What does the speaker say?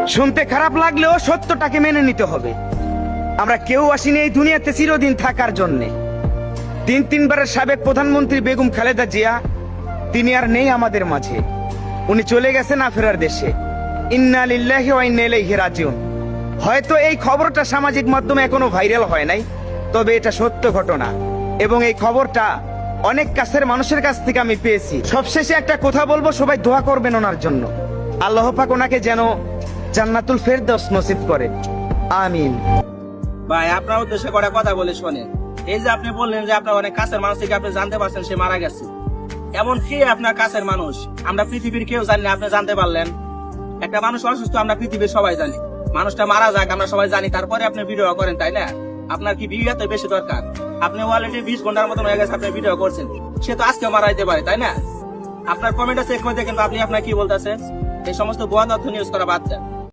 শুনতে খারাপ লাগলেও সত্যটাকে মেনে নিতে হবে। আমরা কেউ আসিনি এই দুনিয়াতে চিরদিন থাকার জন্যে। তিনবারের সাবেক প্রধানমন্ত্রী বেগম খালেদা জিয়া তিনি আর নেই আমাদের মাঝে। উনি চলে গেছেন না ফেরার দেশে। ইন্না লিল্লাহি ওয়া ইন্না ইলাইহি রাজিউন। হয়তো এই খবরটা সামাজিক মাধ্যমে এখনো ভাইরাল হয় নাই, তবে এটা সত্য ঘটনা এবং এই খবরটা অনেক কাছের মানুষের কাছ থেকে আমি পেয়েছি। সবশেষে একটা কথা বলবো, সবাই দোয়া করবেন ওনার জন্য। আল্লাহ পাক ওনাকে যেন জান্নাতুল ফেরদৌস নসিব করে, আমিন। ভাই আপনার উদ্দেশ্যে কটা কথা বলে শোনেন। এই যে আপনি বললেন যে আপনার অনেক কাছের মানুষ থেকে আপনি জানতে পারছেন সে মারা গেছে, এমন কে আপনার কাছের মানুষ? আমরা পৃথিবীর কেউ জানি না, আপনি জানতে পারলেন। একটা মানুষ অসুস্থ আমরা পৃথিবীর সবাই জানি, মানুষটা মারা যাক আমরা সবাই জানি, তারপরে আপনি ভিডিও করেন, তাই না? আপনার কি ভিডিও এত বেশি দরকার? আপনি অলরেডি 20 ঘন্টার মতন হয়ে গেছে আপনি ভিডিও করছেন, সে তো আজকে মারা যেতে পারে, তাই না? আপনার কমেন্টটা চেক করে দেখেন তো আপনি আপনার কি বলতেছেন। এই সমস্ত ভুয়া তথ্য নিউজ করা বাদ দেন।